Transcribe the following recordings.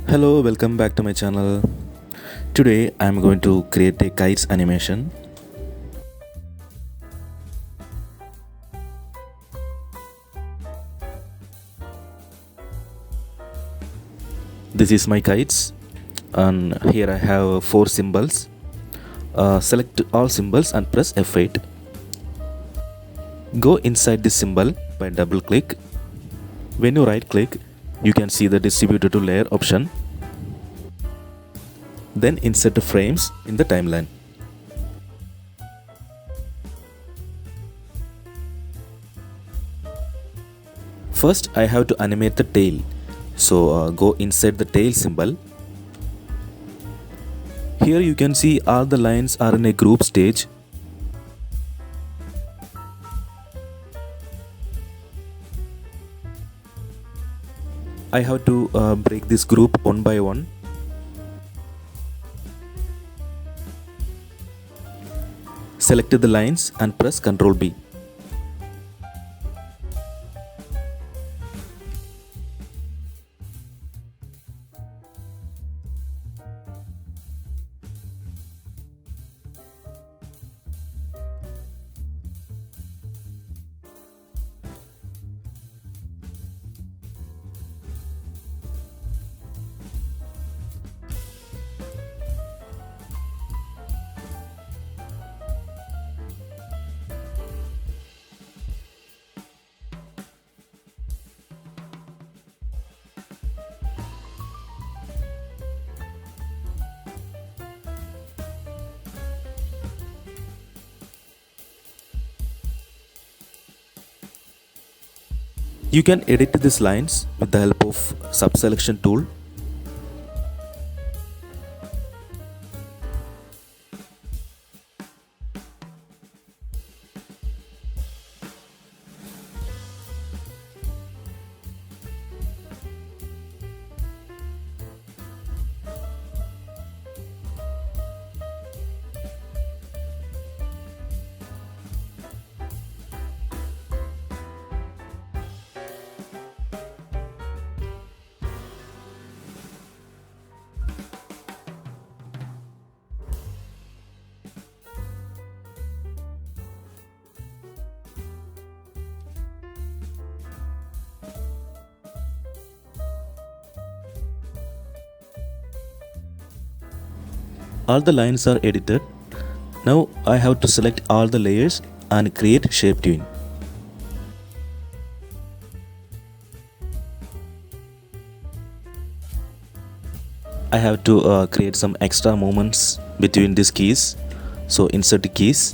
Hello, welcome back to my channel. Today I am going to create a kites animation. This is my kites, and here I have four symbols. Select all symbols and press F8. Go inside this symbol by double click. When you right click, you can see the distributed to layer option. Then insert the frames in the timeline. First, I have to animate the tail. So go inside the tail symbol. Here you can see all the lines are in a group stage. I have to break this group one by one. Select the lines and press Ctrl B. You can edit these lines with the help of subselection tool. All the lines are edited. Now I have to select all the layers and create shape tween. I have to create some extra movements between these keys. So insert the keys.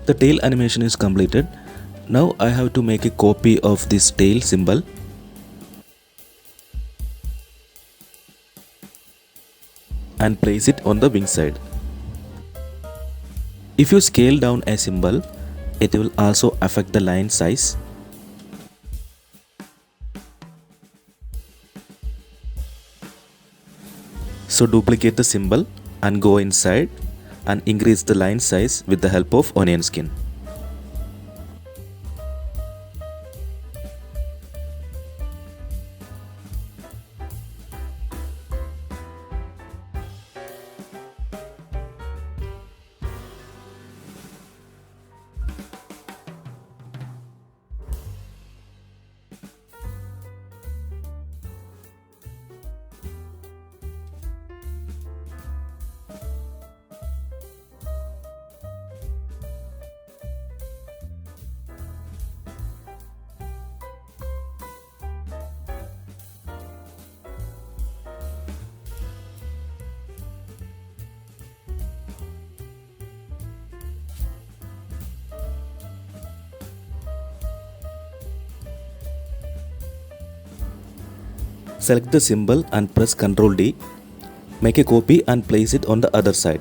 The tail animation is completed. Now I have to make a copy of this tail symbol and place it on the wing side. If you scale down a symbol, it will also affect the line size. So duplicate the symbol and go inside and increase the line size with the help of onion skin. Select the symbol and press Ctrl D. Make a copy and place it on the other side.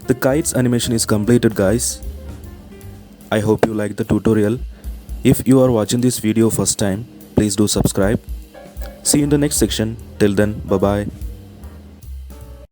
The kites animation is completed, guys. I hope you like the tutorial. If you are watching this video first time, please do subscribe. See you in the next section. Till then, bye bye.